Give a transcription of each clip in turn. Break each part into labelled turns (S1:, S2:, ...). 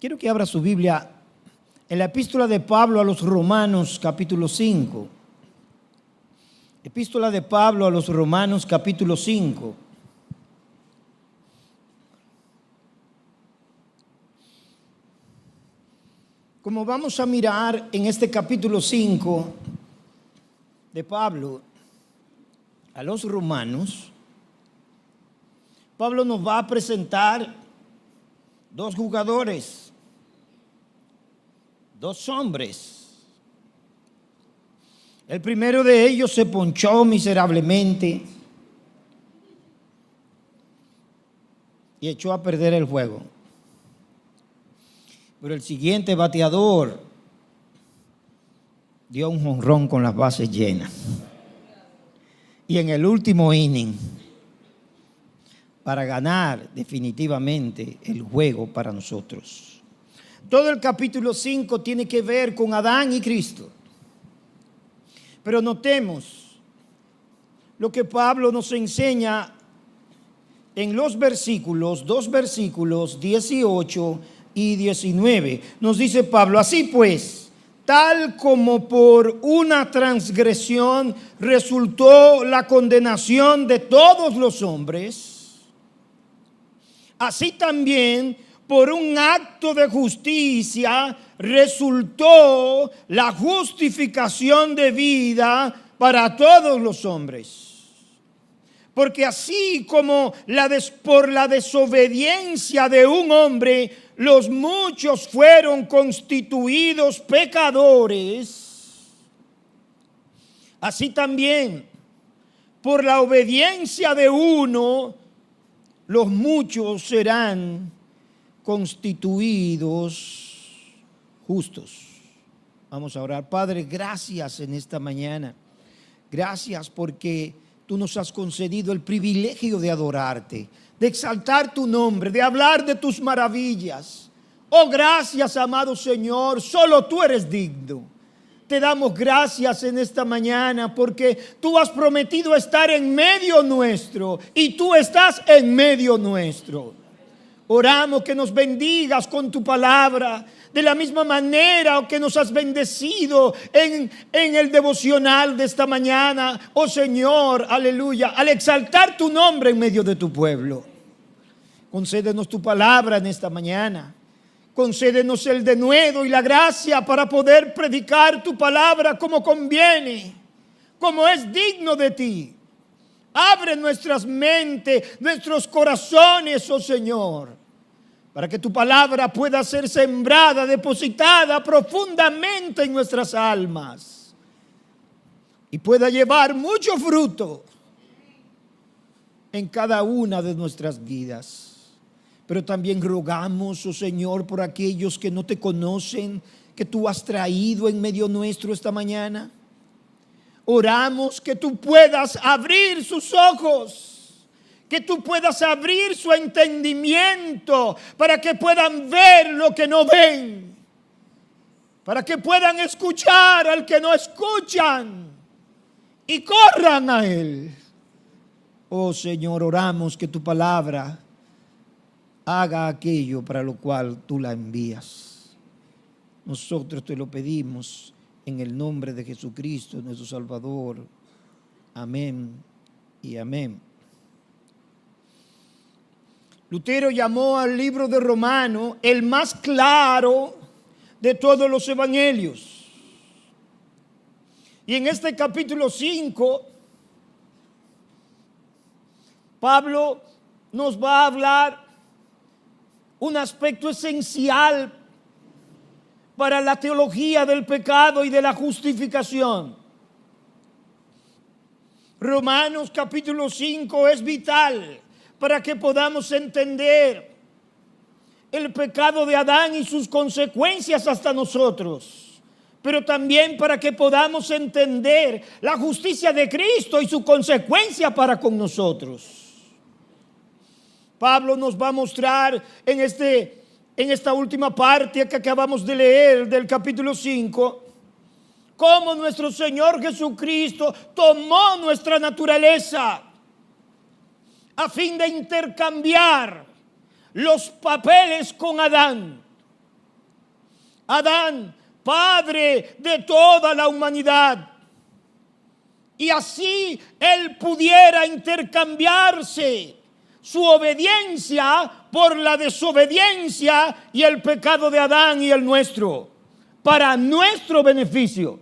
S1: Quiero que abra su Biblia en la epístola de Pablo a los Romanos, capítulo 5. Epístola de Pablo a los Romanos, capítulo 5. Como vamos a mirar en este capítulo 5 de Pablo a los Romanos, Pablo nos va a presentar dos jugadores, dos hombres. El primero de ellos se ponchó miserablemente y echó a perder el juego. Pero el siguiente bateador dio un jonrón con las bases llenas. Y en el último inning, para ganar definitivamente el juego para nosotros. Todo el capítulo 5 tiene que ver con Adán y Cristo. Pero notemos lo que Pablo nos enseña en los versículos, dos versículos 18 y 19. Nos dice Pablo: así pues, tal como por una transgresión resultó la condenación de todos los hombres, así también por un acto de justicia resultó la justificación de vida para todos los hombres. Porque así como por la desobediencia de un hombre, los muchos fueron constituidos pecadores, así también por la obediencia de uno, los muchos serán constituidos justos. Vamos a orar. Padre, gracias en esta mañana. Gracias porque tú nos has concedido el privilegio de adorarte, de exaltar tu nombre, de hablar de tus maravillas. Oh, gracias, amado Señor, solo tú eres digno. Te damos gracias en esta mañana porque tú has prometido estar en medio nuestro y tú estás en medio nuestro. Oramos que nos bendigas con tu palabra de la misma manera que nos has bendecido en el devocional de esta mañana. Oh Señor, aleluya, al exaltar tu nombre en medio de tu pueblo. Concédenos tu palabra en esta mañana. Concédenos el denuedo y la gracia para poder predicar tu palabra como conviene, como es digno de ti. Abre nuestras mentes, nuestros corazones, oh Señor, para que tu palabra pueda ser sembrada, depositada profundamente en nuestras almas y pueda llevar mucho fruto en cada una de nuestras vidas. Pero también rogamos, oh Señor, por aquellos que no te conocen, que tú has traído en medio nuestro esta mañana. Oramos que tú puedas abrir sus ojos, que tú puedas abrir su entendimiento para que puedan ver lo que no ven, para que puedan escuchar al que no escuchan y corran a Él. Oh Señor, oramos que tu palabra haga aquello para lo cual tú la envías. Nosotros te lo pedimos en el nombre de Jesucristo, nuestro Salvador. Amén y amén. Lutero llamó al libro de Romanos el más claro de todos los evangelios. Y en este capítulo 5, Pablo nos va a hablar un aspecto esencial para la teología del pecado y de la justificación. Romanos capítulo 5 es vital para que podamos entender el pecado de Adán y sus consecuencias hasta nosotros, pero también para que podamos entender la justicia de Cristo y su consecuencia para con nosotros. Pablo nos va a mostrar en esta última parte que acabamos de leer del capítulo 5, cómo nuestro Señor Jesucristo tomó nuestra naturaleza a fin de intercambiar los papeles con Adán. Adán, padre de toda la humanidad. Y así él pudiera intercambiarse su obediencia por la desobediencia y el pecado de Adán y el nuestro, para nuestro beneficio.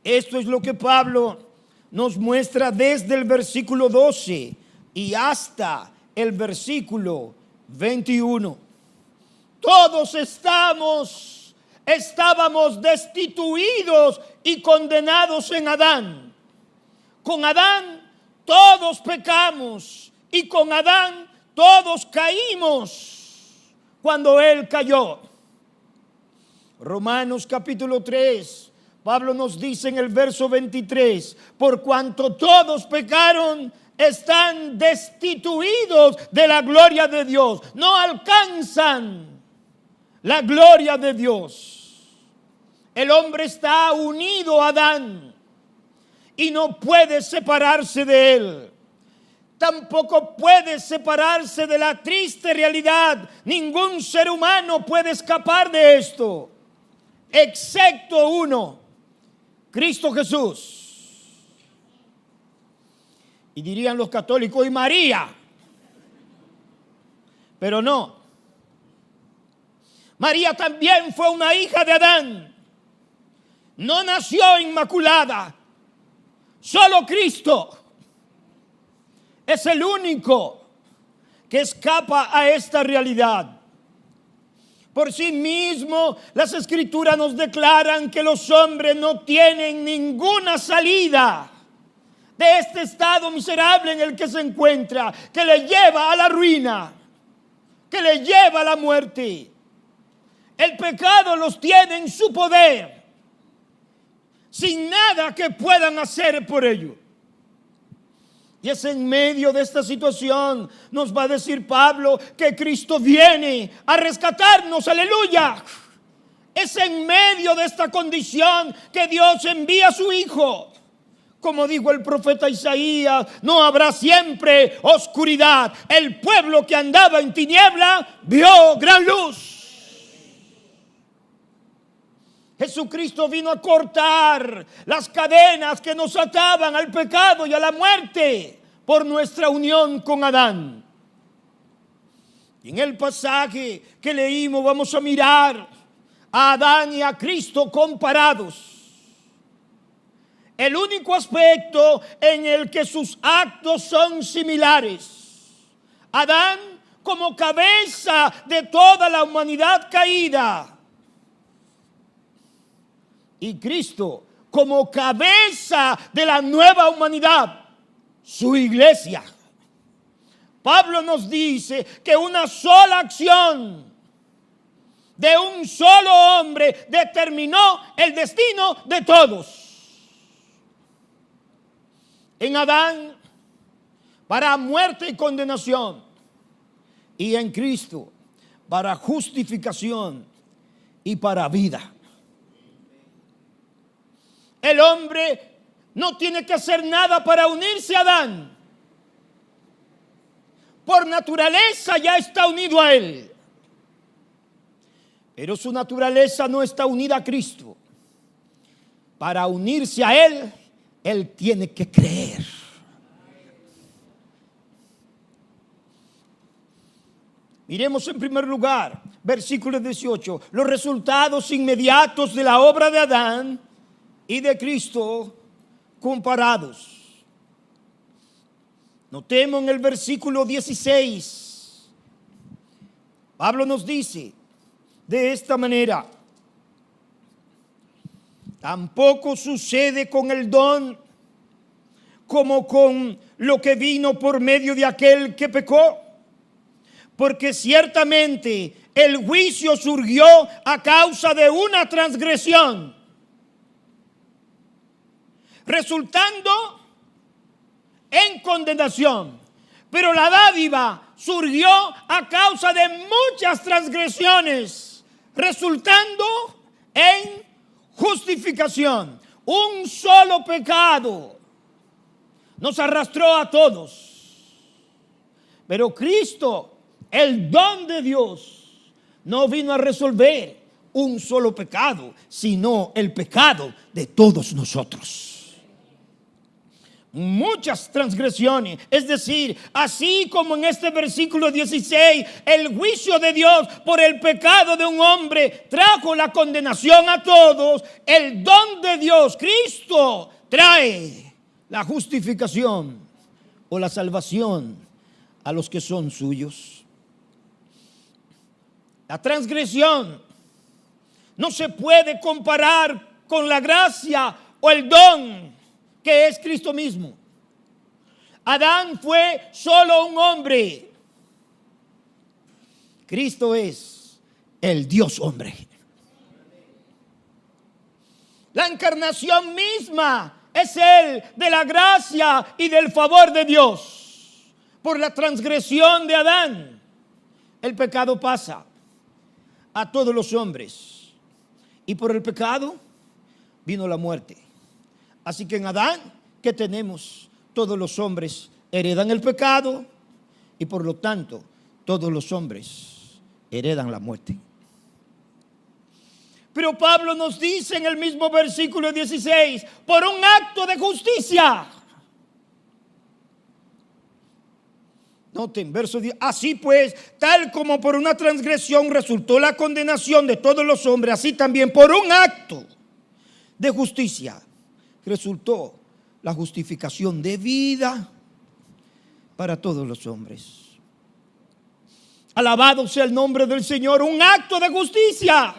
S1: Esto es lo que Pablo nos muestra desde el versículo 12 y hasta el versículo 21. Todos estábamos destituidos y condenados en Adán. Con Adán todos pecamos y con Adán todos caímos cuando él cayó. Romanos capítulo 3, Pablo nos dice en el verso 23, por cuanto todos pecaron, están destituidos de la gloria de Dios, no alcanzan la gloria de Dios. El hombre está unido a Adán y no puede separarse de él. Tampoco puede separarse de la triste realidad. Ningún ser humano puede escapar de esto, excepto uno, Cristo Jesús. Y dirían los católicos, y María. Pero no. María también fue una hija de Adán. No nació inmaculada. Solo Cristo es el único que escapa a esta realidad. Por sí mismo, las Escrituras nos declaran que los hombres no tienen ninguna salida de este estado miserable en el que se encuentra, que le lleva a la ruina, que le lleva a la muerte. El pecado los tiene en su poder, sin nada que puedan hacer por ello. Y es en medio de esta situación, nos va a decir Pablo, que Cristo viene a rescatarnos, aleluya. Es en medio de esta condición que Dios envía a su Hijo. Como dijo el profeta Isaías, no habrá siempre oscuridad. El pueblo que andaba en tiniebla vio gran luz. Jesucristo vino a cortar las cadenas que nos ataban al pecado y a la muerte por nuestra unión con Adán. Y en el pasaje que leímos vamos a mirar a Adán y a Cristo comparados. El único aspecto en el que sus actos son similares. Adán como cabeza de toda la humanidad caída. Y Cristo como cabeza de la nueva humanidad, su iglesia. Pablo nos dice que una sola acción de un solo hombre determinó el destino de todos. En Adán, para muerte y condenación, y en Cristo, para justificación y para vida. El hombre no tiene que hacer nada para unirse a Adán. Por naturaleza ya está unido a él. Pero su naturaleza no está unida a Cristo. Para unirse a él, él tiene que creer. Miremos en primer lugar, versículo 18, los resultados inmediatos de la obra de Adán y de Cristo comparados. Notemos en el versículo 16, Pablo nos dice de esta manera: tampoco sucede con el don como con lo que vino por medio de aquel que pecó, porque ciertamente el juicio surgió a causa de una transgresión, resultando en condenación, pero la dádiva surgió a causa de muchas transgresiones, resultando en justificación. Un solo pecado nos arrastró a todos, pero Cristo, el don de Dios, no vino a resolver un solo pecado, sino el pecado de todos nosotros. Muchas transgresiones, es decir, así como en este versículo 16, el juicio de Dios por el pecado de un hombre trajo la condenación a todos, el don de Dios, Cristo, trae la justificación o la salvación a los que son suyos. La transgresión no se puede comparar con la gracia o el don que es Cristo mismo. Adán fue solo un hombre. Cristo es el Dios hombre. La encarnación misma es Él de la gracia y del favor de Dios. Por la transgresión de Adán, el pecado pasa a todos los hombres. Y por el pecado vino la muerte. Así que en Adán, ¿qué tenemos? Todos los hombres heredan el pecado y por lo tanto todos los hombres heredan la muerte. Pero Pablo nos dice en el mismo versículo 16, por un acto de justicia. Noten, verso 10, así pues, tal como por una transgresión resultó la condenación de todos los hombres, así también por un acto de justicia resultó la justificación de vida para todos los hombres. Alabado sea el nombre del Señor, un acto de justicia.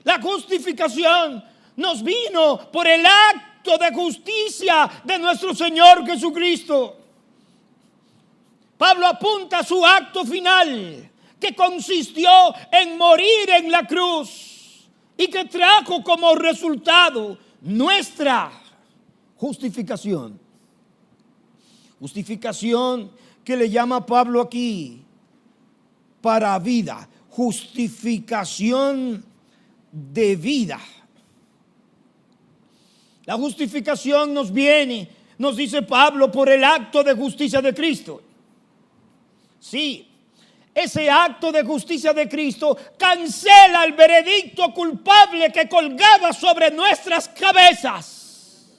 S1: La justificación nos vino por el acto de justicia de nuestro Señor Jesucristo. Pablo apunta a su acto final, que consistió en morir en la cruz y que trajo como resultado nuestra justificación. Justificación que le llama Pablo aquí para vida. Justificación de vida. La justificación nos viene, nos dice Pablo, por el acto de justicia de Cristo. Sí, ese acto de justicia de Cristo cancela el veredicto culpable que colgaba sobre nuestras cabezas.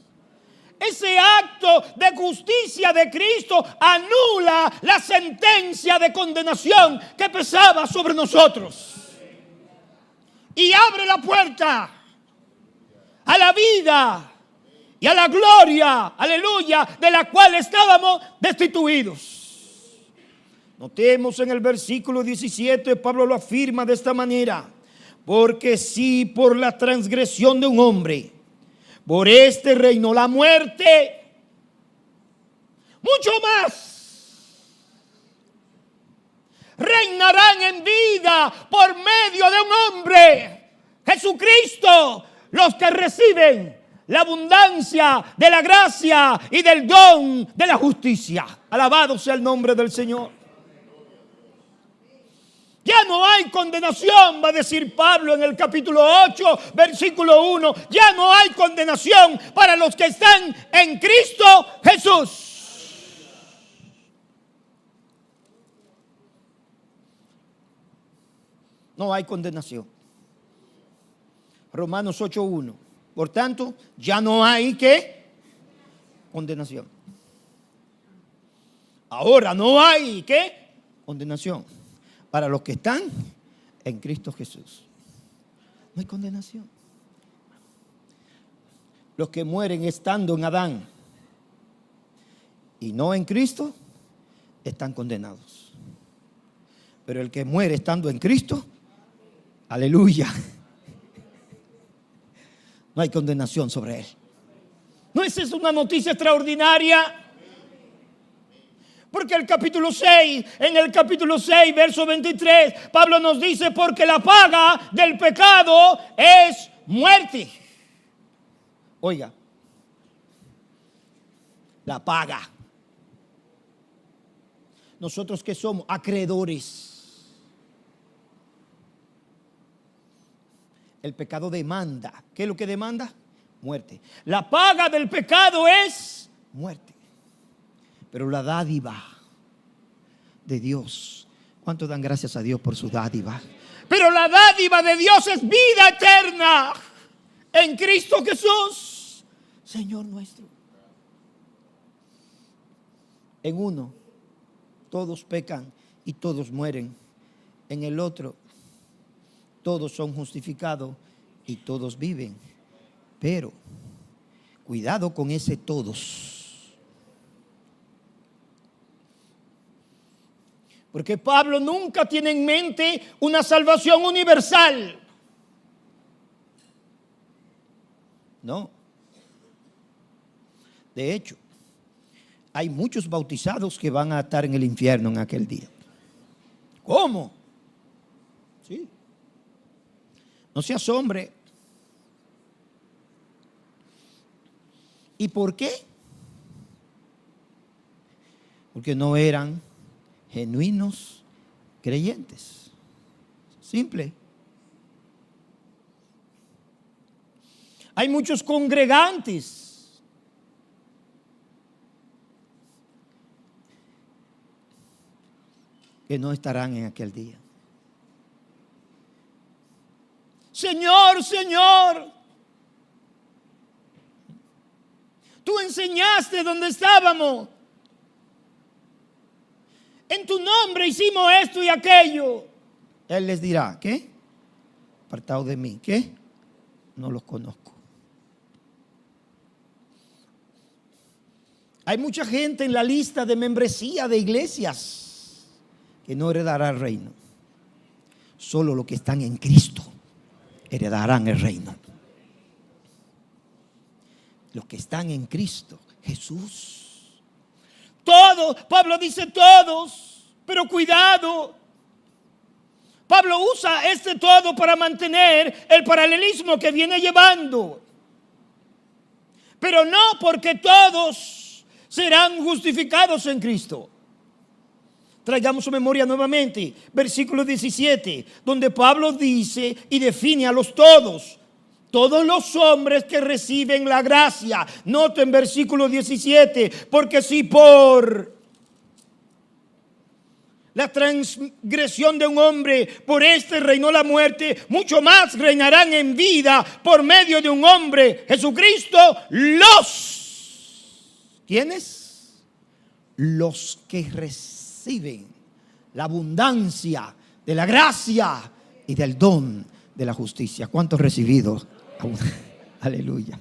S1: Ese acto de justicia de Cristo anula la sentencia de condenación que pesaba sobre nosotros. Y abre la puerta a la vida y a la gloria, aleluya, de la cual estábamos destituidos. Notemos en el versículo 17, Pablo lo afirma de esta manera: porque si por la transgresión de un hombre, por este reinó la muerte, mucho más reinarán en vida por medio de un hombre, Jesucristo, los que reciben la abundancia de la gracia y del don de la justicia. Alabado sea el nombre del Señor. Ya no hay condenación, va a decir Pablo en el capítulo 8, versículo 1. Ya no hay condenación para los que están en Cristo Jesús. No hay condenación. Romanos 8:1. Por tanto, ya no hay ¿qué? Condenación. Ahora no hay ¿qué? Condenación para los que están en Cristo Jesús. No hay condenación. Los que mueren estando en Adán y no en Cristo están condenados. Pero el que muere estando en Cristo, aleluya, no hay condenación sobre él. ¿No es eso una noticia extraordinaria? Porque en el capítulo 6, verso 23, Pablo nos dice, porque la paga del pecado es muerte. Oiga, la paga. Nosotros que somos acreedores. El pecado demanda. ¿Qué es lo que demanda? Muerte. La paga del pecado es muerte. Pero la dádiva de Dios, ¿cuánto dan gracias a Dios por su dádiva? Pero la dádiva de Dios es vida eterna en Cristo Jesús, Señor nuestro. En uno, todos pecan y todos mueren. En el otro, todos son justificados y todos viven. Pero, cuidado con ese todos. Porque Pablo nunca tiene en mente una salvación universal. No. De hecho, hay muchos bautizados que van a estar en el infierno en aquel día. ¿Cómo? Sí. No se asombre. ¿Y por qué? Porque no eran genuinos creyentes. Simple. Hay muchos congregantes que no estarán en aquel día. Señor, Señor, tú enseñaste donde estábamos. En tu nombre hicimos esto y aquello. Él les dirá, ¿qué? Apartado de mí, ¿qué? No los conozco. Hay mucha gente en la lista de membresía de iglesias que no heredará el reino. Solo los que están en Cristo heredarán el reino. Los que están en Cristo Jesús. Todos, Pablo dice todos, pero cuidado. Pablo usa este todo para mantener el paralelismo que viene llevando. Pero no porque todos serán justificados en Cristo. Traigamos su memoria nuevamente, versículo 17, donde Pablo dice y define a los todos. Todos los hombres que reciben la gracia. Noten versículo 17. Porque si por la transgresión de un hombre, por este reinó la muerte, mucho más reinarán en vida por medio de un hombre, Jesucristo, ¿quiénes? Los que reciben la abundancia de la gracia y del don de la justicia. ¿Cuántos recibidos? Aleluya.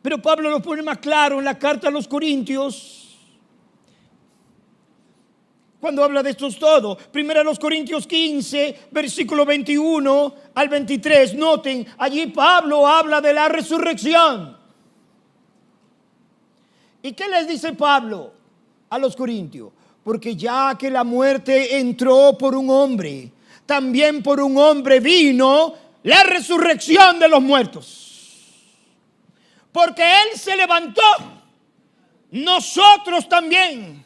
S1: Pero Pablo lo pone más claro en la carta a los Corintios, cuando habla de estos todos. Primero a los Corintios 15, versículo 21 al 23. Noten, allí Pablo habla de la resurrección. ¿Y qué les dice Pablo a los Corintios? Porque ya que la muerte entró por un hombre, también por un hombre vino la resurrección de los muertos. Porque Él se levantó, nosotros también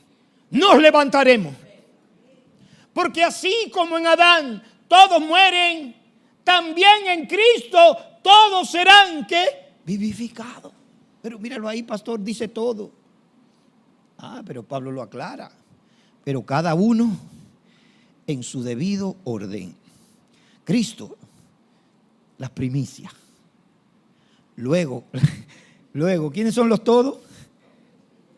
S1: nos levantaremos. Porque así como en Adán todos mueren, también en Cristo todos serán ¿qué? Vivificados. Pero míralo ahí, pastor, dice todo. Pero Pablo lo aclara. Pero cada uno en su debido orden. Cristo, las primicias. Luego, ¿quiénes son los todos?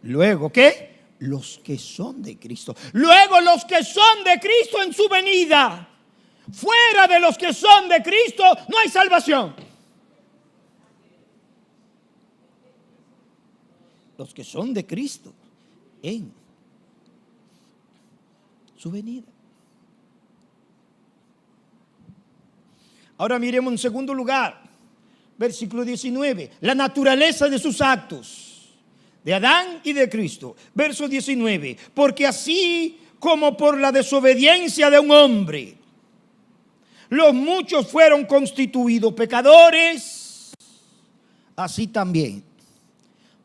S1: Luego, ¿qué? Los que son de Cristo. Luego, los que son de Cristo en su venida. Fuera de los que son de Cristo no hay salvación. Los que son de Cristo en su venida. Ahora miremos en segundo lugar, versículo 19, la naturaleza de sus actos, de Adán y de Cristo. Verso 19, porque así como por la desobediencia de un hombre, los muchos fueron constituidos pecadores, así también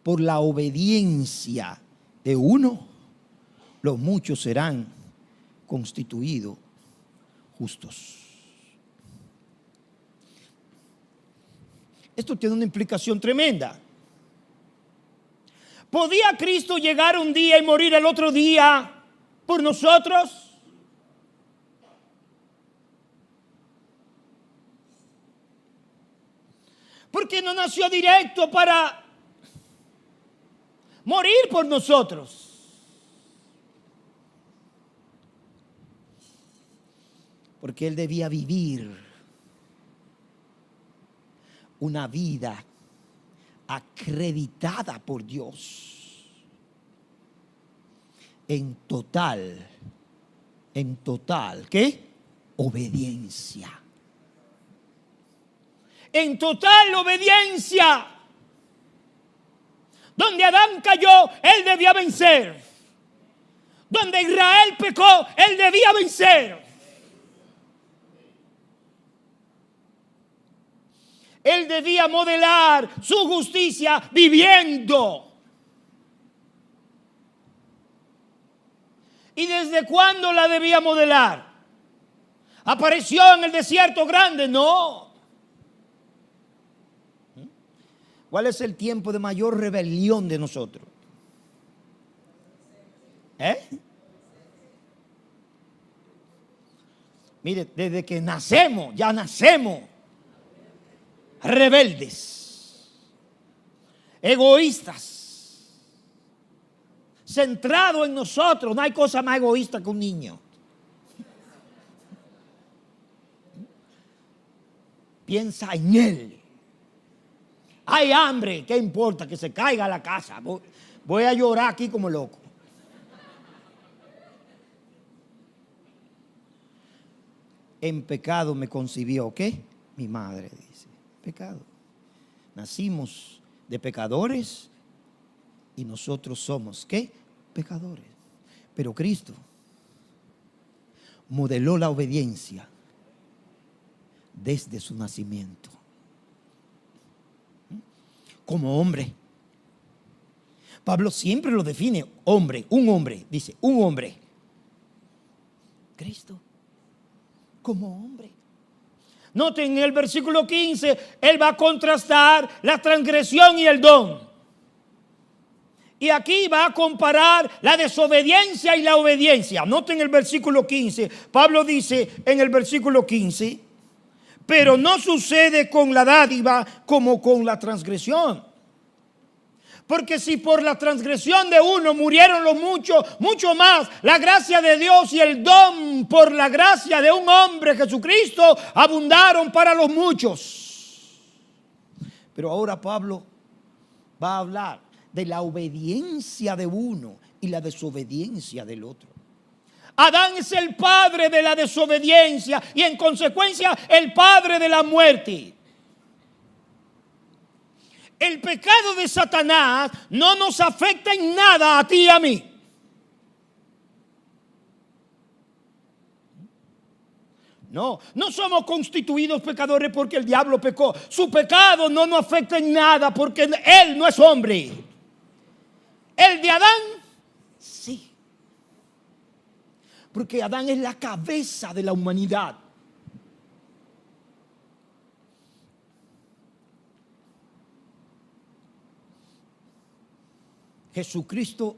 S1: por la obediencia de uno, los muchos serán constituidos justos. Esto tiene una implicación tremenda. ¿Podía Cristo llegar un día y morir el otro día por nosotros? Porque no nació directo para morir por nosotros. Porque Él debía vivir una vida acreditada por Dios en total, ¿qué? Obediencia. En total obediencia. Donde Adán cayó, él debía vencer. Donde Israel pecó, él debía vencer. Él debía modelar su justicia viviendo. ¿Y desde cuándo la debía modelar? ¿Apareció en el desierto grande? No. ¿Cuál es el tiempo de mayor rebelión de nosotros? Mire, desde que nacemos, ya nacemos rebeldes, egoístas, centrados en nosotros. No hay cosa más egoísta que un niño. Piensa en él. Hay hambre, ¿qué importa? Que se caiga la casa. Voy a llorar aquí como loco. En pecado me concibió, ¿qué? Mi madre, dice. Pecado. Nacimos de pecadores y nosotros somos, ¿qué? Pecadores. Pero Cristo modeló la obediencia desde su nacimiento. Como hombre. Pablo siempre lo define hombre, un hombre, dice, un hombre. Cristo, como hombre. Noten en el versículo 15, él va a contrastar la transgresión y el don. Y aquí va a comparar la desobediencia y la obediencia. Noten el versículo 15. Pablo dice en el versículo 15, pero no sucede con la dádiva como con la transgresión. Porque si por la transgresión de uno murieron los muchos, mucho más la gracia de Dios y el don por la gracia de un hombre, Jesucristo, abundaron para los muchos. Pero ahora Pablo va a hablar de la obediencia de uno y la desobediencia del otro. Adán es el padre de la desobediencia y en consecuencia el padre de la muerte. El pecado de Satanás no nos afecta en nada a ti y a mí. No somos constituidos pecadores porque el diablo pecó. Su pecado no nos afecta en nada porque él no es hombre. El de Adán, sí. Porque Adán es la cabeza de la humanidad. Jesucristo,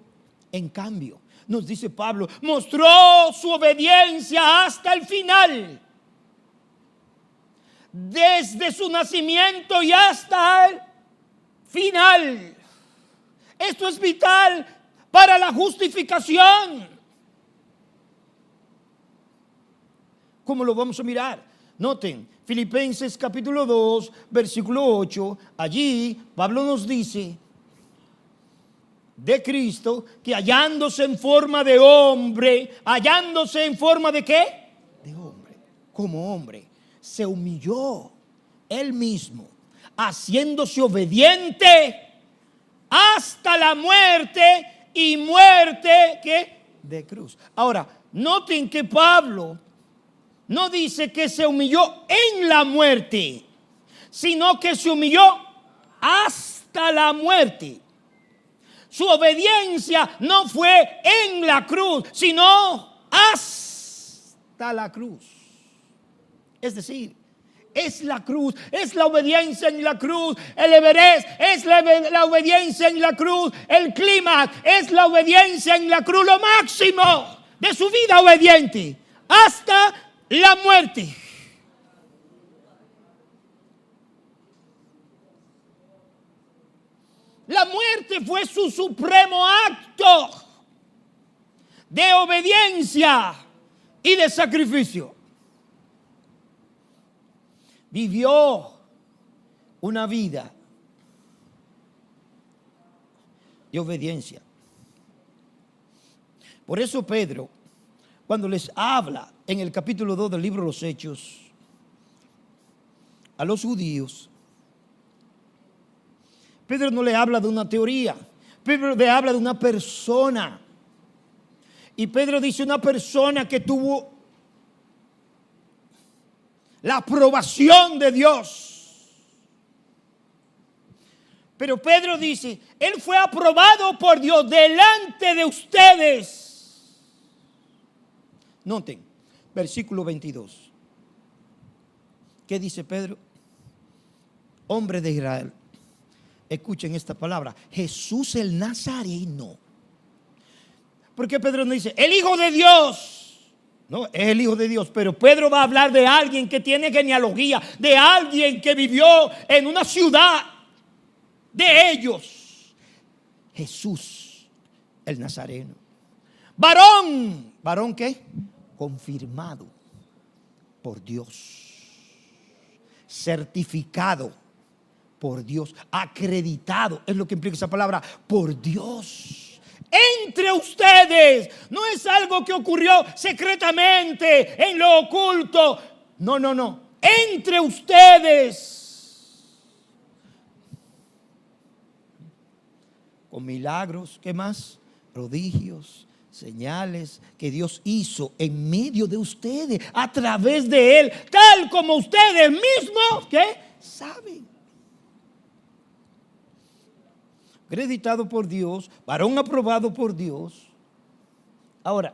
S1: en cambio, nos dice Pablo, mostró su obediencia hasta el final. Desde su nacimiento y hasta el final. Esto es vital para la justificación. ¿Cómo lo vamos a mirar? Noten, Filipenses capítulo 2, versículo 8. Allí Pablo nos dice de Cristo que hallándose en forma de hombre, hallándose en forma de ¿qué? De hombre. Como hombre, se humilló él mismo, haciéndose obediente hasta la muerte y muerte ¿qué? De cruz. Ahora, noten que Pablo no dice que se humilló en la muerte, sino que se humilló hasta la muerte. Su obediencia no fue en la cruz, sino hasta la cruz. Es decir, es la cruz, es la obediencia en la cruz. El Everest es la obediencia en la cruz. El clímax es la obediencia en la cruz. Lo máximo de su vida obediente hasta la muerte. La muerte fue su supremo acto de obediencia y de sacrificio. Vivió una vida de obediencia. Por eso Pedro, cuando les habla en el capítulo 2 del libro de los Hechos a los judíos, Pedro no le habla de una teoría, Pedro le habla de una persona. Y Pedro dice una persona que tuvo la aprobación de Dios. Pero Pedro dice, él fue aprobado por Dios delante de ustedes. Noten, versículo 22. ¿Qué dice Pedro? Hombre de Israel, escuchen esta palabra, Jesús el Nazareno. ¿Por qué Pedro no dice, el Hijo de Dios? No, es el Hijo de Dios, pero Pedro va a hablar de alguien que tiene genealogía, de alguien que vivió en una ciudad de ellos. Jesús el Nazareno. Varón, ¿varón qué? Confirmado por Dios, certificado por Dios, acreditado, es lo que implica esa palabra, por Dios. Entre ustedes, no es algo que ocurrió secretamente en lo oculto. No. Entre ustedes. Con milagros, ¿qué más? Prodigios, señales que Dios hizo en medio de ustedes, a través de Él, tal como ustedes mismos, ¿qué? Saben. Acreditado por Dios, varón aprobado por Dios. Ahora,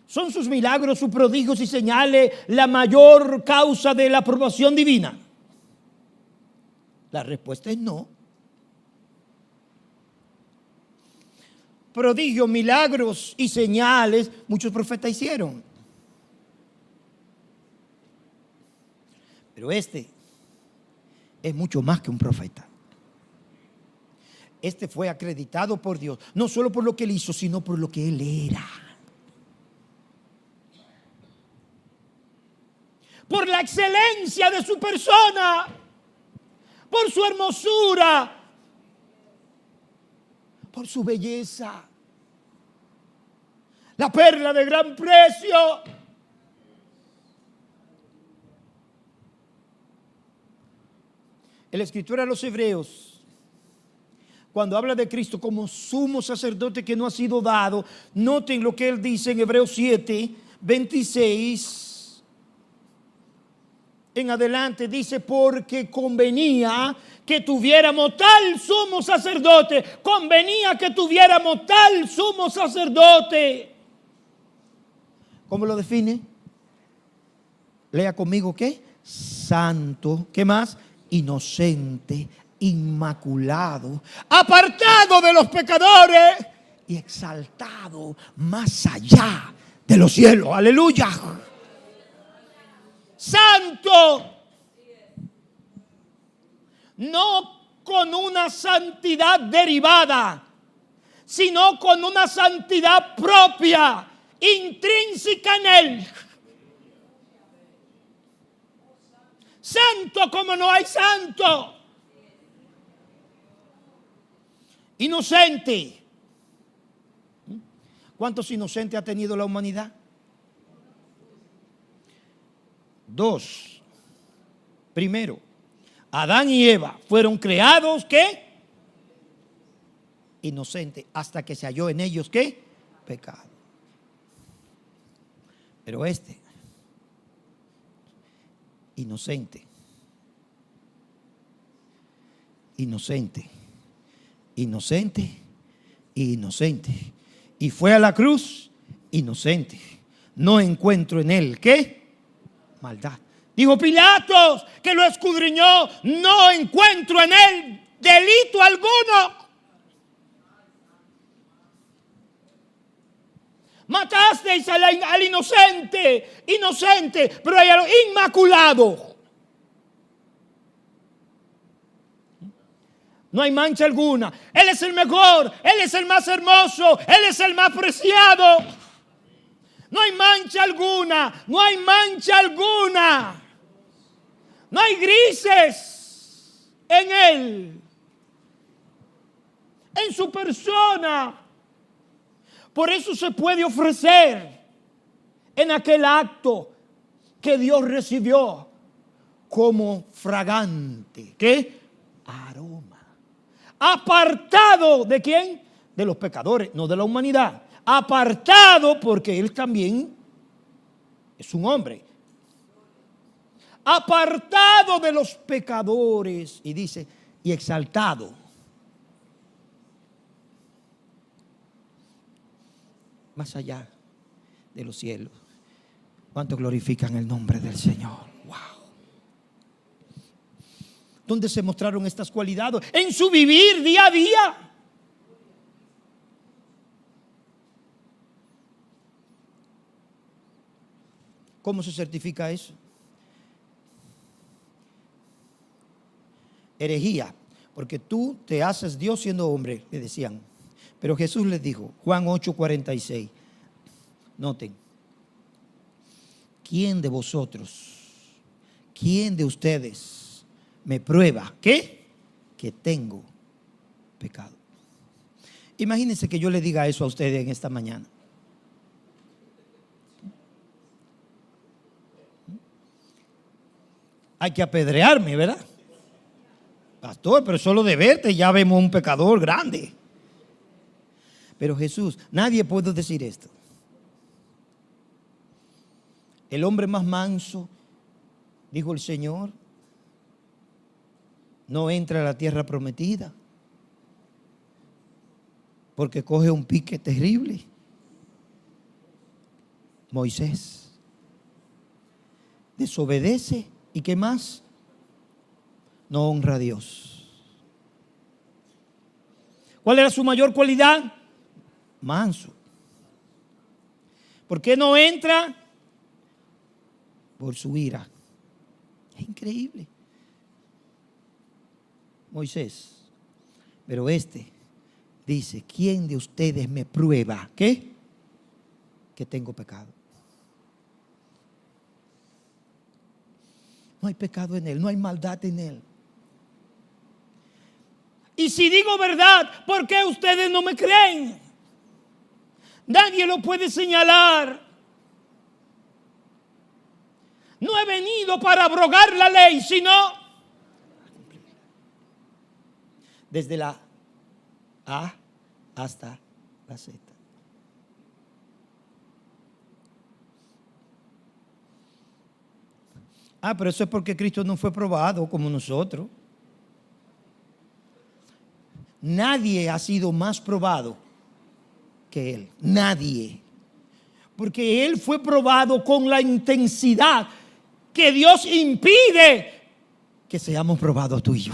S1: ¿son sus milagros, sus prodigios y señales la mayor causa de la aprobación divina? La respuesta es no. Prodigios, milagros y señales, muchos profetas hicieron. Pero este es mucho más que un profeta. Este fue acreditado por Dios, no solo por lo que él hizo, sino por lo que él era. Por la excelencia de su persona, por su hermosura, por su belleza. La perla de gran precio. El escritor a los Hebreos, cuando habla de Cristo como sumo sacerdote que no ha sido dado, noten lo que él dice en Hebreos 7, 26 en adelante. Dice, porque convenía que tuviéramos tal sumo sacerdote. Convenía que tuviéramos tal sumo sacerdote. ¿Cómo lo define? Lea conmigo, ¿qué? Santo, ¿qué más? Inocente, inmaculado, apartado de los pecadores y exaltado más allá de los cielos. Aleluya. Santo, no con una santidad derivada, sino con una santidad propia, intrínseca en él. Santo como no hay santo. Inocente. ¿Cuántos inocentes ha tenido la humanidad? 2. Primero, Adán y Eva fueron creados, ¿qué? Inocentes, hasta que se halló en ellos, ¿qué? Pecado. Pero inocente, inocente, inocente, inocente. Y fue a la cruz inocente. No encuentro en él, ¿qué? Maldad. Dijo Pilatos, que lo escudriñó, no encuentro en él delito alguno. Matasteis al inocente, pero hay al inmaculado. No hay mancha alguna. Él es el mejor, Él es el más hermoso, Él es el más preciado. No hay mancha alguna, no hay mancha alguna. No hay grises en Él, en su persona. Por eso se puede ofrecer en aquel acto que Dios recibió como fragante. ¿Qué? Aroma. Apartado ¿de quién? De los pecadores, no de la humanidad. Apartado porque Él también es un hombre. Apartado de los pecadores. Y dice, y exaltado. Más allá de los cielos. ¿Cuánto glorifican el nombre del Señor? Wow. ¿Dónde se mostraron estas cualidades? En su vivir día a día. ¿Cómo se certifica eso? Herejía, porque tú te haces Dios siendo hombre, le decían. Pero Jesús les dijo, Juan 8:46, noten, ¿quién de vosotros, quién de ustedes me prueba? ¿Qué? Que tengo pecado. Imagínense que yo le diga eso a ustedes en esta mañana. Hay que apedrearme, ¿verdad? Pastor, pero solo de verte ya vemos un pecador grande. Pero Jesús, nadie puede decir esto. El hombre más manso, dijo el Señor, no entra a la tierra prometida porque coge un pique terrible. Moisés desobedece y ¿qué más? No honra a Dios. ¿Cuál era su mayor cualidad? Manso. ¿Por qué no entra? Por su ira. Es increíble. Moisés. Pero este dice, ¿quién de ustedes me prueba? ¿Qué? Que tengo pecado. No hay pecado en él, no hay maldad en él. Y si digo verdad, ¿por qué ustedes no me creen? Nadie lo puede señalar. No he venido para abrogar la ley, sino desde la A hasta la Z. Pero eso es porque Cristo no fue probado como nosotros. Nadie ha sido más probado que Él. Nadie. Porque Él fue probado con la intensidad que Dios impide que seamos probados tú y yo.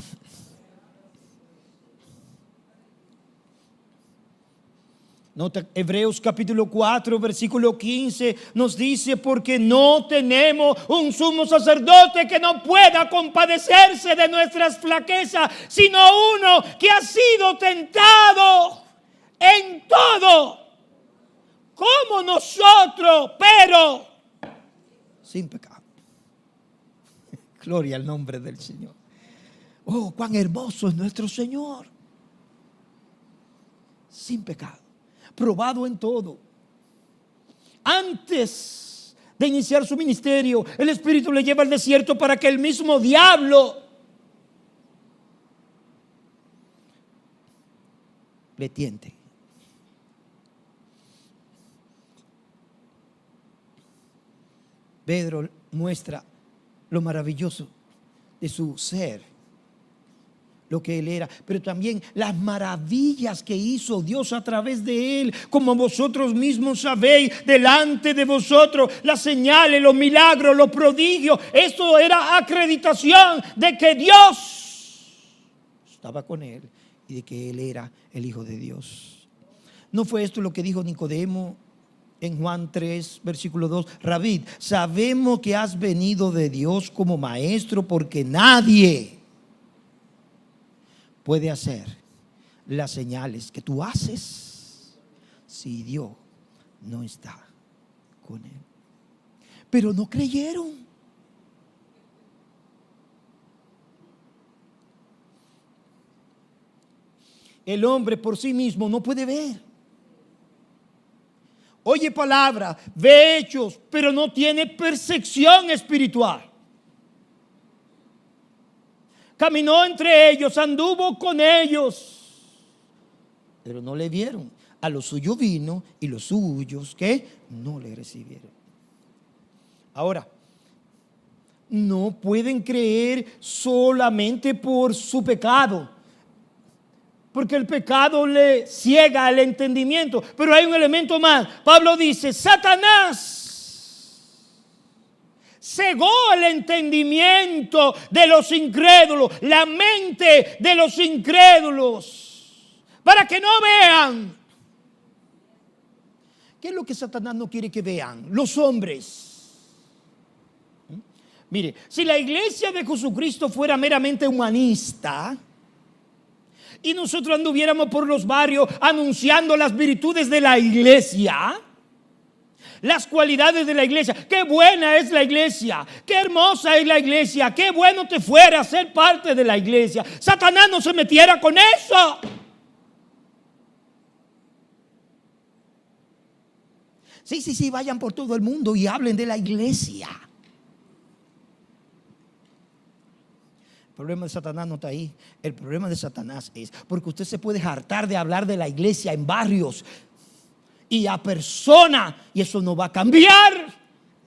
S1: Nota, Hebreos capítulo 4, versículo 15 nos dice, porque no tenemos un sumo sacerdote que no pueda compadecerse de nuestras flaquezas, sino uno que ha sido tentado en todo, como nosotros, pero sin pecado. Gloria al nombre del Señor. Oh, cuán hermoso es nuestro Señor. Sin pecado. Probado en todo. Antes de iniciar su ministerio, el Espíritu le lleva al desierto para que el mismo diablo le tiente. Pedro muestra lo maravilloso de su ser, lo que él era, pero también las maravillas que hizo Dios a través de él, como vosotros mismos sabéis, delante de vosotros, las señales, los milagros, los prodigios. Esto era acreditación de que Dios estaba con él y de que él era el Hijo de Dios. ¿No fue esto lo que dijo Nicodemo en Juan 3, versículo 2? Rabí, sabemos que has venido de Dios como maestro, porque nadie puede hacer las señales que tú haces si Dios no está con él? Pero no creyeron. El hombre por sí mismo no puede ver. Oye palabra, ve hechos, pero no tiene percepción espiritual. Caminó entre ellos, anduvo con ellos, pero no le vieron. A los suyos vino y los suyos que no le recibieron. Ahora, no pueden creer solamente por su pecado, porque el pecado le ciega el entendimiento. Pero hay un elemento más. Pablo dice: Satanás cegó el entendimiento de los incrédulos, la mente de los incrédulos, para que no vean. ¿Qué es lo que Satanás no quiere que vean? Los hombres. Mire, si la iglesia de Jesucristo fuera meramente humanista y nosotros anduviéramos por los barrios anunciando las virtudes de la iglesia, las cualidades de la iglesia, qué buena es la iglesia, qué hermosa es la iglesia, qué bueno te fuera a ser parte de la iglesia, Satanás no se metiera con eso. Sí, vayan por todo el mundo y hablen de la iglesia. El problema de Satanás no está ahí. El problema de Satanás es porque usted se puede hartar de hablar de la iglesia en barrios y a personas, y eso no va a cambiar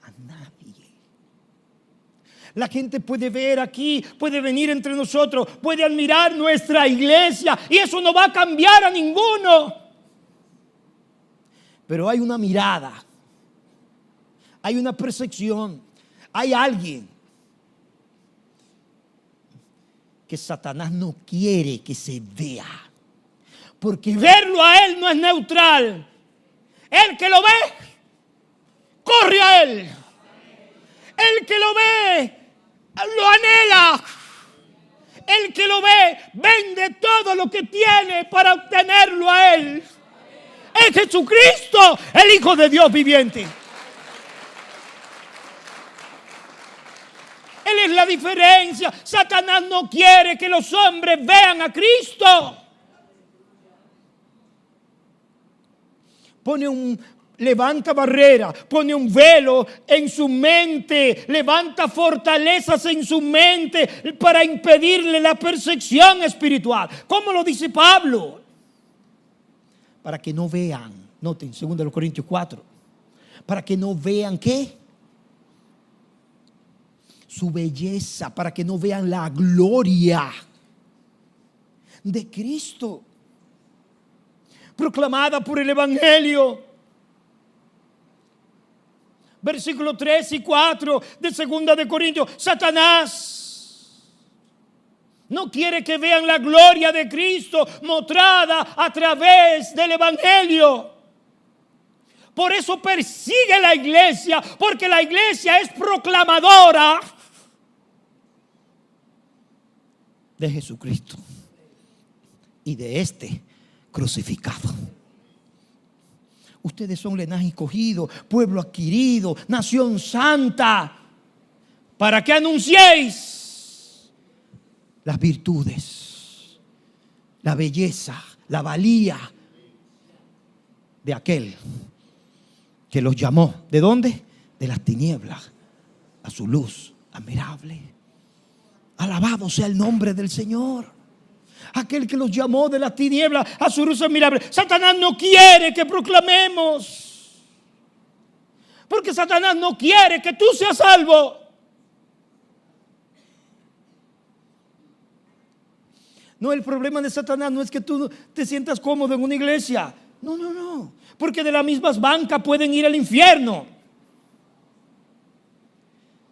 S1: a nadie. La gente puede ver aquí, puede venir entre nosotros, puede admirar nuestra iglesia, y eso no va a cambiar a ninguno. Pero hay una mirada, hay una percepción, hay alguien que Satanás no quiere que se vea, porque verlo a él no es neutral. El que lo ve, corre a él. El que lo ve, lo anhela. El que lo ve, vende todo lo que tiene para obtenerlo a él. Es Jesucristo, el Hijo de Dios viviente. Él es la diferencia. Satanás no quiere que los hombres vean a Cristo. Levanta barrera, pone un velo en su mente, levanta fortalezas en su mente para impedirle la percepción espiritual. ¿Cómo lo dice Pablo? Para que no vean, noten, 2 Corintios 4, para que no vean ¿qué? Su belleza, para que no vean la gloria de Cristo proclamada por el Evangelio. Versículos 3 y 4 de 2 Corintios. Satanás no quiere que vean la gloria de Cristo mostrada a través del Evangelio. Por eso persigue la iglesia, porque la iglesia es proclamadora de Jesucristo y de este crucificado. Ustedes son linaje escogido, pueblo adquirido, nación santa, para que anunciéis las virtudes, la belleza, la valía de aquel que los llamó. ¿De dónde? De las tinieblas a su luz admirable. Alabado sea el nombre del Señor. Aquel que los llamó de las tinieblas a su luz admirable. Satanás no quiere que proclamemos, porque Satanás no quiere que tú seas salvo. No, el problema de Satanás no es que tú te sientas cómodo en una iglesia. No, porque de las mismas bancas pueden ir al infierno.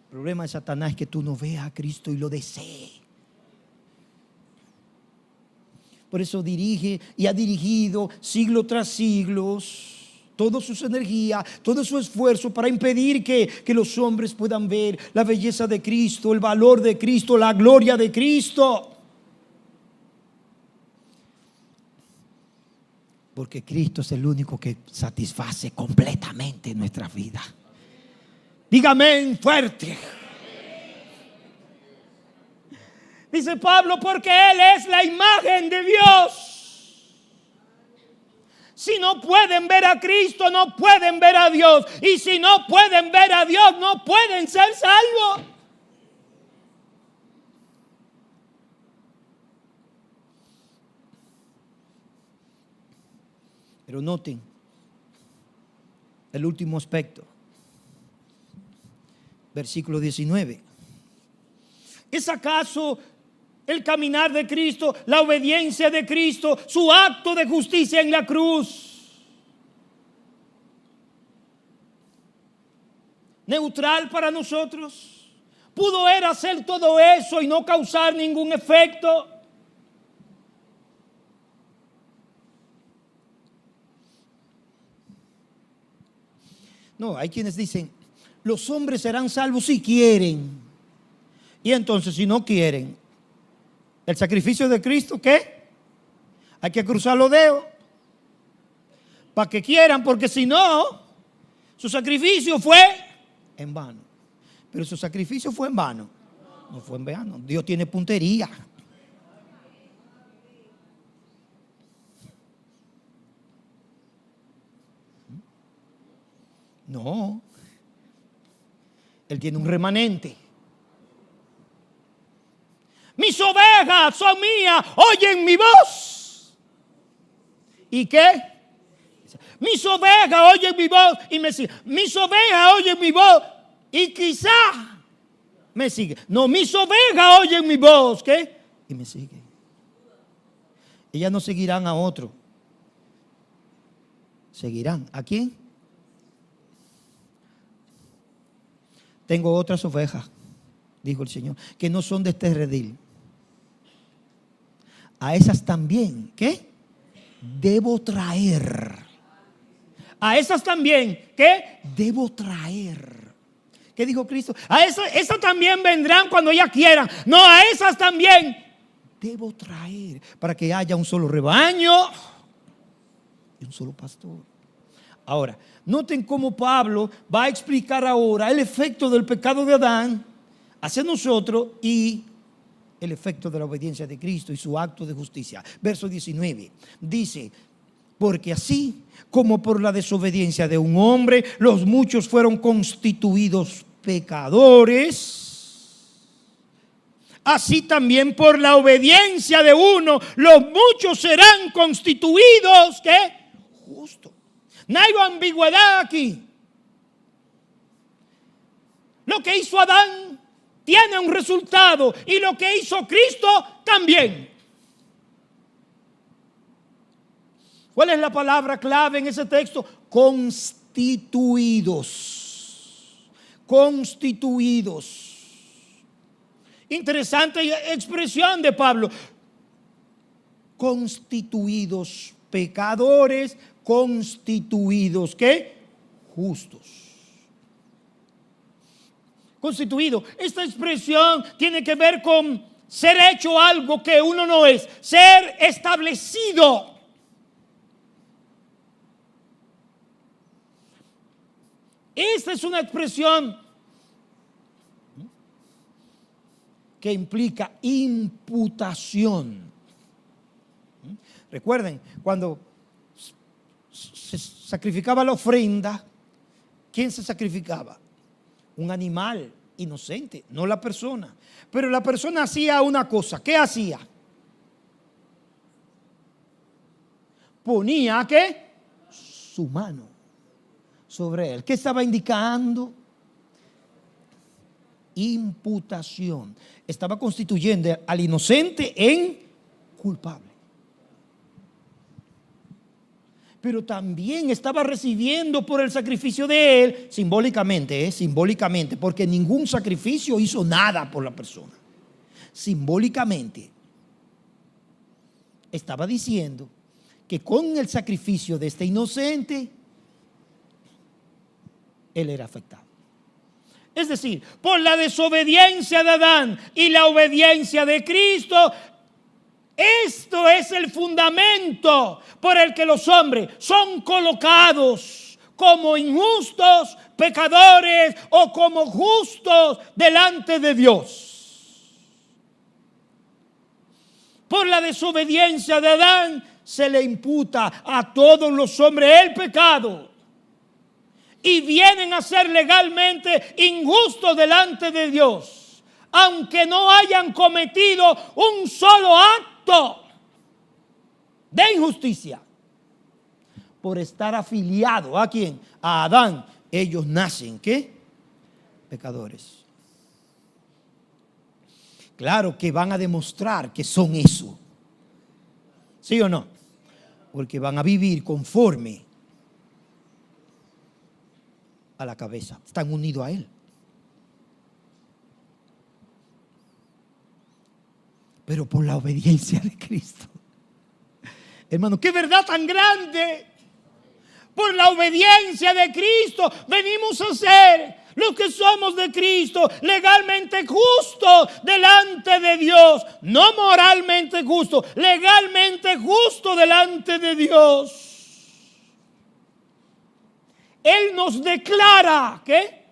S1: El problema de Satanás es que tú no veas a Cristo y lo desees. Por eso dirige y ha dirigido siglo tras siglos todas sus energías, todo su esfuerzo para impedir que los hombres puedan ver la belleza de Cristo, el valor de Cristo, la gloria de Cristo. Porque Cristo es el único que satisface completamente nuestra vida. Dígame fuerte. Dice Pablo, porque Él es la imagen de Dios. Si no pueden ver a Cristo, no pueden ver a Dios. Y si no pueden ver a Dios, no pueden ser salvos. Pero noten el último aspecto. Versículo 19. ¿Es acaso el caminar de Cristo, la obediencia de Cristo, su acto de justicia en la cruz, neutral para nosotros? ¿Pudo Él hacer todo eso y no causar ningún efecto? No, hay quienes dicen, los hombres serán salvos si quieren. Y entonces, si no quieren, ¿el sacrificio de Cristo qué? Hay que cruzar los dedos para que quieran, porque si no, su sacrificio fue en vano. Pero su sacrificio fue en vano. No fue en vano. Dios tiene puntería. No. Él tiene un remanente. Mis ovejas son mías, oyen mi voz. ¿Y qué? Mis ovejas oyen mi voz y me siguen. Mis ovejas oyen mi voz y quizá me siguen. No, mis ovejas oyen mi voz, ¿qué? Y me siguen. Ellas no seguirán a otro. Seguirán. ¿A quién? Tengo otras ovejas, dijo el Señor, que no son de este redil. A esas también, ¿qué? Debo traer. A esas también, ¿qué? Debo traer. ¿Qué dijo Cristo? A esas también vendrán cuando ellas quieran. No, a esas también debo traer, para que haya un solo rebaño y un solo pastor. Ahora, noten cómo Pablo va a explicar ahora el efecto del pecado de Adán hacia nosotros y el efecto de la obediencia de Cristo y su acto de justicia. Verso 19 dice, porque así como por la desobediencia de un hombre los muchos fueron constituidos pecadores, así también por la obediencia de uno los muchos serán constituidos ¿qué? Justos. No hay ambigüedad aquí. Lo que hizo Adán tiene un resultado y lo que hizo Cristo también. ¿Cuál es la palabra clave en ese texto? Constituidos. Constituidos. Interesante expresión de Pablo. Constituidos pecadores, constituidos, ¿qué? Justos. Constituido. Esta expresión tiene que ver con ser hecho algo que uno no es, ser establecido. Esta es una expresión que implica imputación. Recuerden, cuando se sacrificaba la ofrenda, ¿quién se sacrificaba? Un animal inocente, no la persona. Pero la persona hacía una cosa. ¿Qué hacía? Ponía ¿qué? Su mano sobre él. ¿Qué estaba indicando? Imputación. Estaba constituyendo al inocente en culpable. Pero también estaba recibiendo por el sacrificio de él, simbólicamente, porque ningún sacrificio hizo nada por la persona. Simbólicamente, estaba diciendo que con el sacrificio de este inocente, él era afectado. Es decir, por la desobediencia de Adán y la obediencia de Cristo, Esto es el fundamento por el que los hombres son colocados como injustos, pecadores o como justos delante de Dios. Por la desobediencia de Adán se le imputa a todos los hombres el pecado y vienen a ser legalmente injustos delante de Dios, aunque no hayan cometido un solo acto de injusticia. Por estar afiliado ¿a quién? A Adán, ellos nacen ¿qué? Pecadores. Claro que van a demostrar que son eso. ¿Sí o no? Porque van a vivir conforme a la cabeza. Están unidos a Él. Pero por la obediencia de Cristo. Hermano, qué verdad tan grande. Por la obediencia de Cristo venimos a ser los que somos de Cristo, legalmente justos delante de Dios. No moralmente justos, legalmente justos delante de Dios. Él nos declara, ¿qué?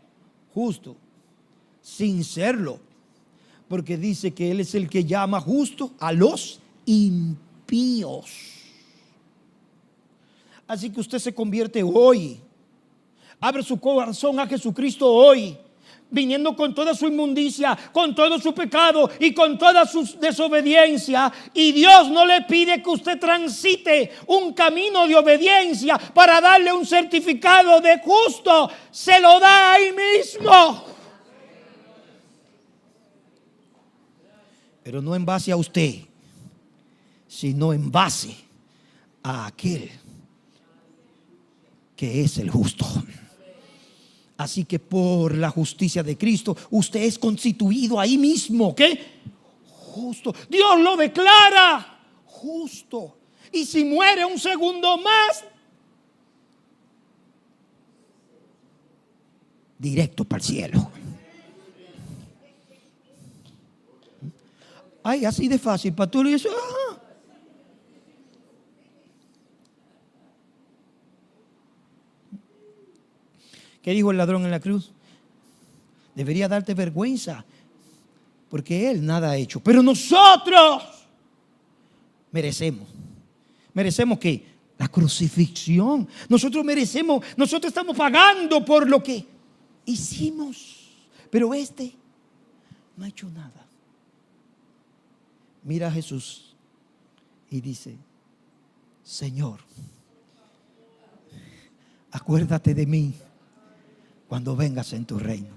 S1: Justo, sin serlo. Porque dice que Él es el que llama justo a los impíos. Así que usted se convierte hoy. Abre su corazón a Jesucristo hoy, viniendo con toda su inmundicia, con todo su pecado y con toda su desobediencia. Y Dios no le pide que usted transite un camino de obediencia para darle un certificado de justo. Se lo da ahí mismo. Pero no en base a usted, sino en base a aquel que es el justo. Así que por la justicia de Cristo, usted es constituido ahí mismo, ¿qué? Justo. Dios lo declara justo. Y si muere un segundo más, directo para el cielo. Ay, así de fácil. Para tú le dices, ¡ah! ¿Qué dijo el ladrón en la cruz? Debería darte vergüenza, porque él nada ha hecho. Pero nosotros merecemos que la crucifixión. Nosotros estamos pagando por lo que hicimos. Pero este no ha hecho nada. Mira a Jesús y dice: Señor, acuérdate de mí cuando vengas en tu reino.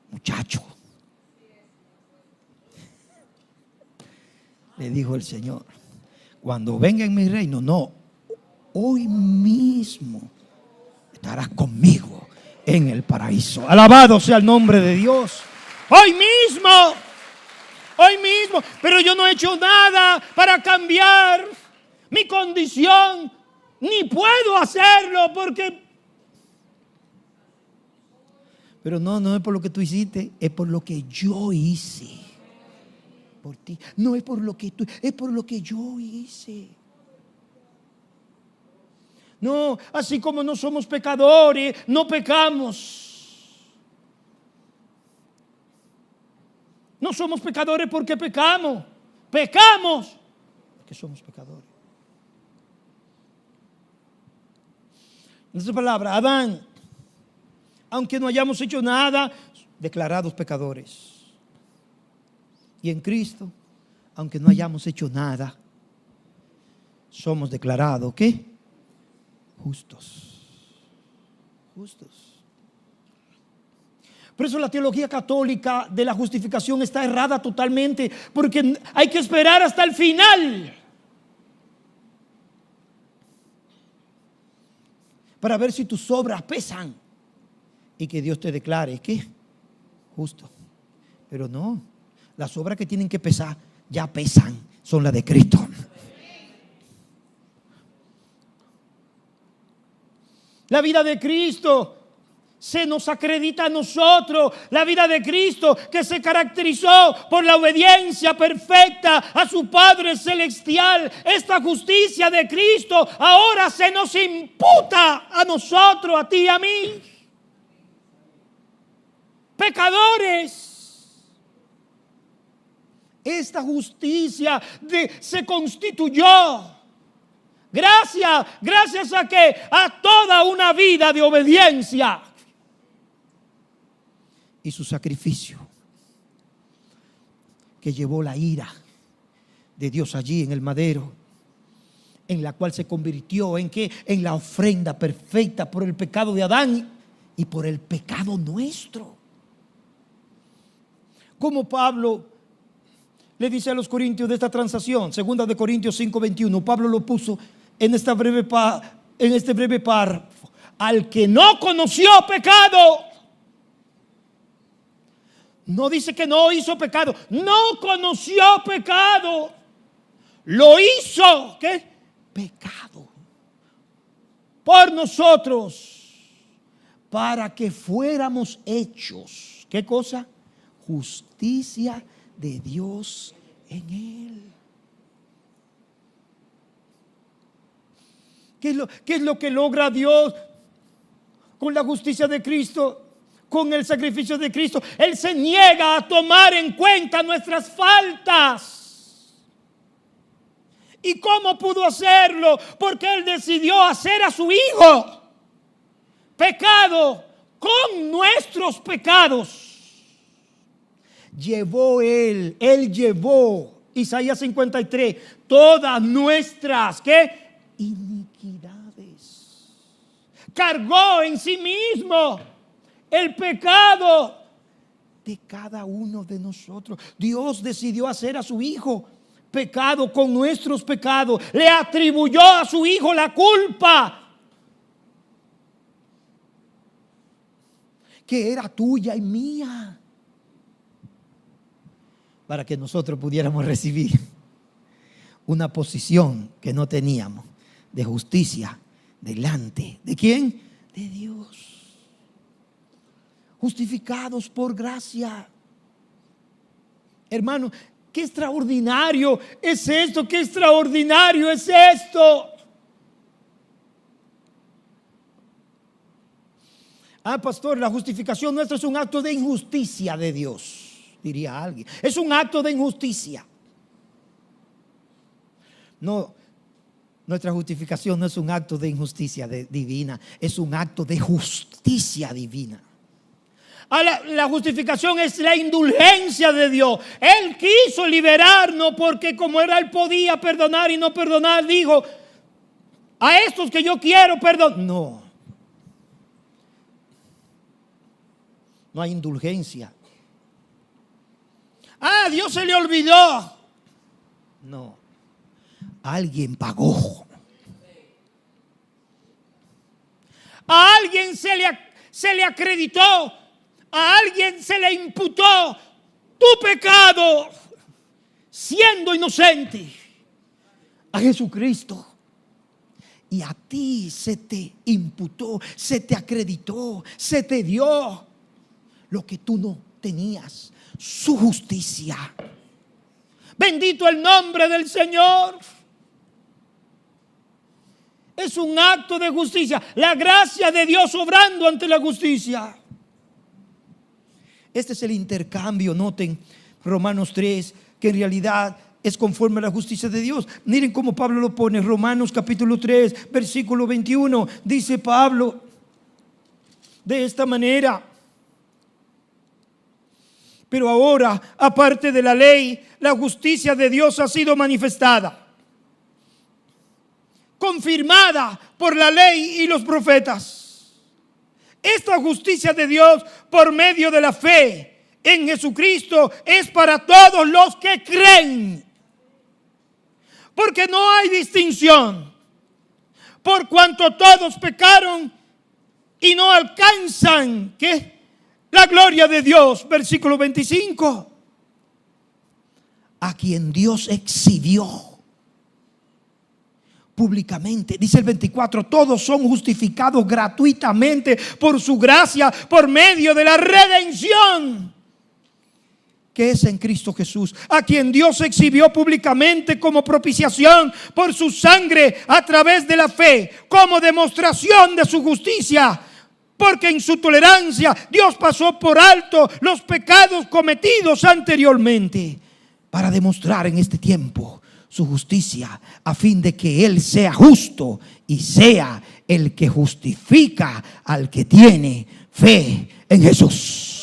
S1: Muchacho, le dijo el Señor, cuando venga en mi reino, no, hoy mismo estarás conmigo en el paraíso. Alabado sea el nombre de Dios. Hoy mismo, pero yo no he hecho nada para cambiar mi condición. Ni puedo hacerlo porque... Pero no es por lo que tú hiciste, es por lo que yo hice. Por ti. No es por lo que tú, es por lo que yo hice. No, así como no somos pecadores, no pecamos. No somos pecadores porque pecamos. Pecamos porque somos pecadores. En esa palabra, Adán, aunque no hayamos hecho nada, declarados pecadores. Y en Cristo, aunque no hayamos hecho nada, somos declarados, ¿qué? Justos. Por eso la teología católica de la justificación está errada totalmente, porque hay que esperar hasta el final para ver si tus obras pesan y que Dios te declare, ¿qué? Justo. Pero no, las obras que tienen que pesar ya pesan, son las de Cristo. La vida de Cristo se nos acredita a nosotros la vida de Cristo, que se caracterizó por la obediencia perfecta a su Padre Celestial. Esta justicia de Cristo ahora se nos imputa a nosotros, a ti y a mí, pecadores. Esta justicia se constituyó gracias a que a toda una vida de obediencia y su sacrificio, que llevó la ira de Dios allí en el madero, en la cual se convirtió en la ofrenda perfecta por el pecado de Adán y por el pecado nuestro. Como Pablo le dice a los corintios de esta transacción, 2 de Corintios 5:21, Pablo lo puso en este breve párrafo: al que no conoció pecado. No dice que no hizo pecado, no conoció pecado. Lo hizo, ¿qué? Pecado por nosotros, para que fuéramos hechos, ¿qué cosa? Justicia de Dios en él. ¿Qué es lo que logra Dios con la justicia de Cristo? Con el sacrificio de Cristo, Él se niega a tomar en cuenta nuestras faltas. ¿Y cómo pudo hacerlo? Porque Él decidió hacer a su Hijo pecado con nuestros pecados. Él llevó, Isaías 53, todas nuestras, ¿qué? Iniquidades. Cargó en sí mismo el pecado de cada uno de nosotros. Dios decidió hacer a su Hijo pecado con nuestros pecados. Le atribuyó a su Hijo la culpa que era tuya y mía, para que nosotros pudiéramos recibir una posición que no teníamos de justicia delante ¿de quién? De Dios. Justificados por gracia. Hermano, qué extraordinario es esto, qué extraordinario es esto. Pastor, la justificación nuestra es un acto de injusticia de Dios, diría alguien. Es un acto de injusticia. No, nuestra justificación no es un acto de injusticia divina, es un acto de justicia divina. La justificación es la indulgencia de Dios. Él quiso liberarnos porque como Él podía perdonar y no perdonar, dijo: a estos que yo quiero perdonar. No hay indulgencia. A Dios se le olvidó. No, alguien pagó. A alguien se le acreditó. A alguien se le imputó tu pecado siendo inocente. A Jesucristo. Y a ti se te imputó, se te acreditó, se te dio lo que tú no tenías, su justicia. Bendito el nombre del Señor. Es un acto de justicia. La gracia de Dios obrando ante la justicia. Este es el intercambio, noten, Romanos 3, que en realidad es conforme a la justicia de Dios. Miren cómo Pablo lo pone, Romanos capítulo 3, versículo 21. Dice Pablo de esta manera: pero ahora, aparte de la ley, la justicia de Dios ha sido manifestada, confirmada por la ley y los profetas. Esta justicia de Dios por medio de la fe en Jesucristo es para todos los que creen. Porque no hay distinción. Por cuanto todos pecaron y no alcanzan, ¿qué? La gloria de Dios. Versículo 25. A quien Dios exhibió públicamente. Dice el 24, todos son justificados gratuitamente por su gracia, por medio de la redención que es en Cristo Jesús, a quien Dios exhibió públicamente como propiciación por su sangre a través de la fe, como demostración de su justicia, porque en su tolerancia Dios pasó por alto los pecados cometidos anteriormente, para demostrar en este tiempo su justicia, a fin de que Él sea justo y sea el que justifica al que tiene fe en Jesús.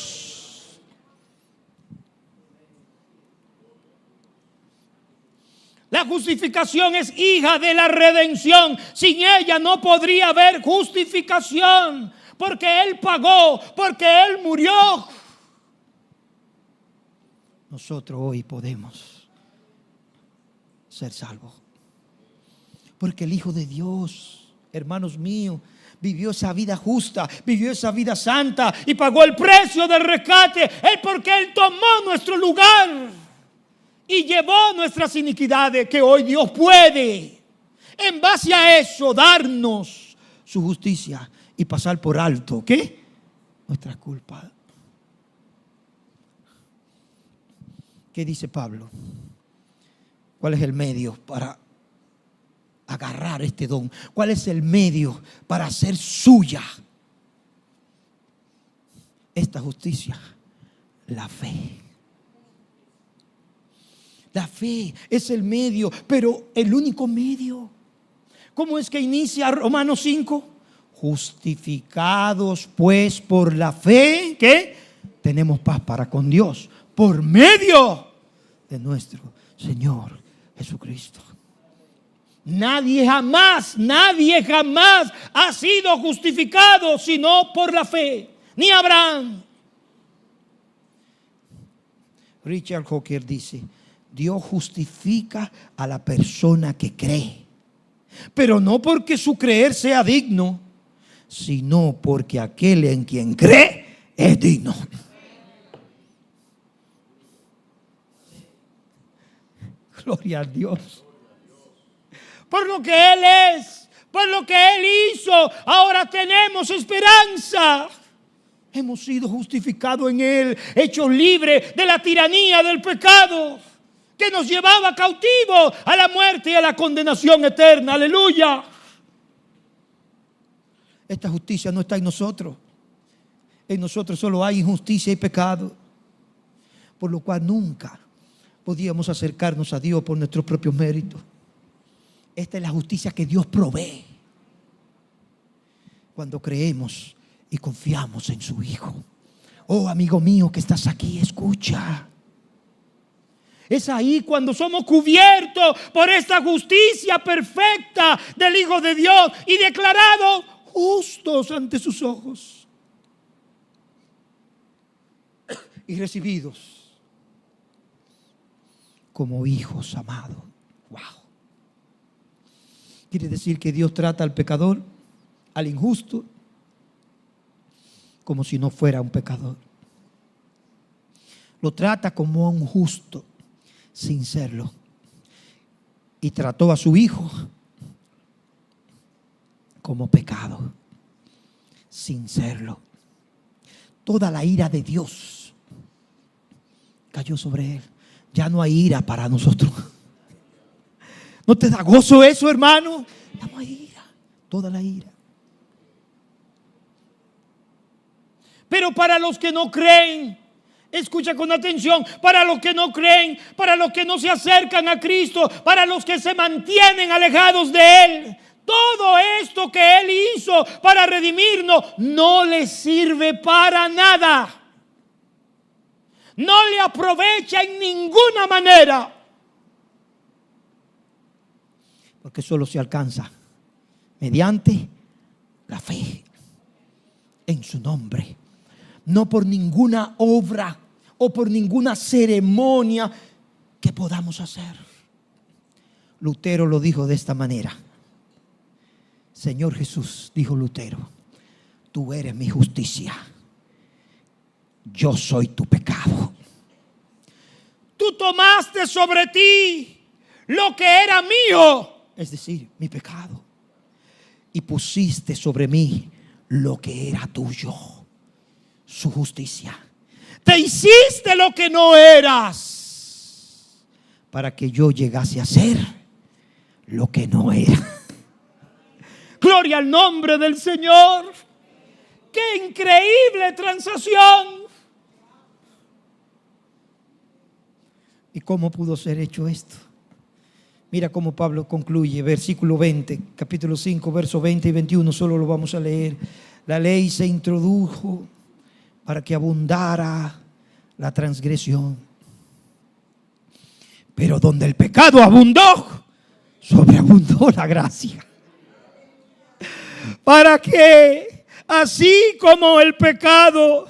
S1: La justificación es hija de la redención. Sin ella no podría haber justificación, porque Él pagó, porque Él murió. Nosotros hoy podemos ser salvos, porque el Hijo de Dios, hermanos míos, vivió esa vida justa, vivió esa vida santa y pagó el precio del rescate. Es porque Él tomó nuestro lugar y llevó nuestras iniquidades, que hoy Dios puede, en base a eso, darnos su justicia y pasar por alto, ¿qué? Nuestras culpas. ¿Qué dice Pablo? ¿Cuál es el medio para agarrar este don? ¿Cuál es el medio para hacer suya esta justicia? La fe. La fe es el medio, pero el único medio. ¿Cómo es que inicia Romanos 5? Justificados pues por la fe, ¿qué? Tenemos paz para con Dios por medio de nuestro Señor Jesucristo. Nadie jamás ha sido justificado sino por la fe. Ni Abraham. Richard Hawker dice: Dios justifica a la persona que cree, pero no porque su creer sea digno, sino porque aquel en quien cree es digno. Gloria a Dios. Por lo que Él es, por lo que Él hizo, ahora tenemos esperanza. Hemos sido justificados en Él, hechos libres de la tiranía del pecado que nos llevaba cautivo a la muerte y a la condenación eterna. Aleluya. Esta justicia no está en nosotros. En nosotros solo hay injusticia y pecado, por lo cual nunca podíamos acercarnos a Dios por nuestros propios méritos. Esta es la justicia que Dios provee cuando creemos y confiamos en su Hijo. Oh, amigo mío que estás aquí, escucha. Es ahí cuando somos cubiertos por esta justicia perfecta del Hijo de Dios y declarados justos ante sus ojos y recibidos como hijos amados. Wow. Quiere decir que Dios trata al pecador, al injusto, como si no fuera un pecador. Lo trata como a un justo sin serlo. Y trató a su hijo como pecado sin serlo. Toda la ira de Dios cayó sobre él. Ya no hay ira para nosotros. ¿No te da gozo eso, hermano? Ya no hay ira, toda la ira. Pero para los que no creen, escucha con atención, para los que no creen, para los que no se acercan a Cristo, para los que se mantienen alejados de Él, todo esto que Él hizo para redimirnos no le sirve para nada. No le aprovecha en ninguna manera. Porque solo se alcanza mediante la fe en su nombre. No por ninguna obra o por ninguna ceremonia que podamos hacer. Lutero lo dijo de esta manera. Señor Jesús, dijo Lutero, tú eres mi justicia. Yo soy tu pecado. Tú tomaste sobre ti lo que era mío es decir, mi pecado, y pusiste sobre mí lo que era tuyo, su justicia. Te hiciste lo que no eras para que yo llegase a ser lo que no era. Gloria al nombre del Señor. ¡Qué increíble transacción! ¿Y cómo pudo ser hecho esto? Mira cómo Pablo concluye, versículo 20, capítulo 5, versos 20 y 21, solo lo vamos a leer. La ley se introdujo para que abundara la transgresión. Pero donde el pecado abundó, sobreabundó la gracia. Para que, así como el pecado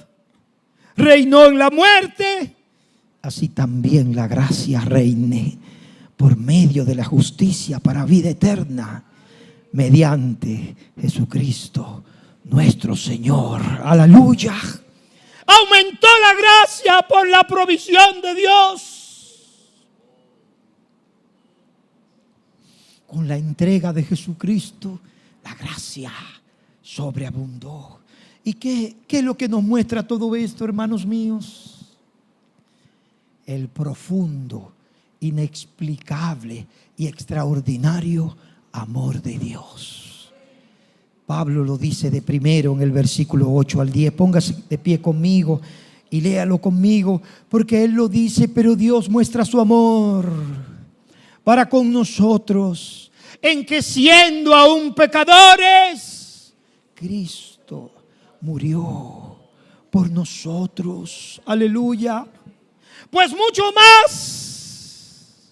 S1: reinó en la muerte, así también la gracia reine por medio de la justicia para vida eterna, mediante Jesucristo nuestro Señor. Aleluya. Aumentó la gracia por la provisión de Dios. Con la entrega de Jesucristo, la gracia sobreabundó. ¿Y qué es lo que nos muestra todo esto, hermanos míos? El profundo, inexplicable y extraordinario amor de Dios. Pablo lo dice de primero en el versículo 8 al 10. Póngase de pie conmigo y léalo conmigo, porque él lo dice: pero Dios muestra su amor para con nosotros, en que siendo aún pecadores, Cristo murió por nosotros. Aleluya. Pues mucho más,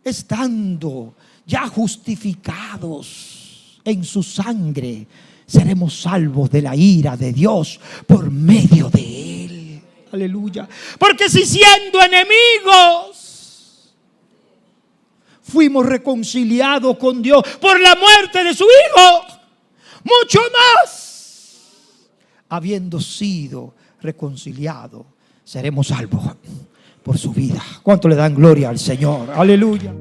S1: estando ya justificados en su sangre, seremos salvos de la ira de Dios por medio de él. Aleluya. Porque si siendo enemigos fuimos reconciliados con Dios por la muerte de su Hijo, mucho más, habiendo sido reconciliados, seremos salvos por su vida. ¿Cuánto le dan gloria al Señor? Aleluya.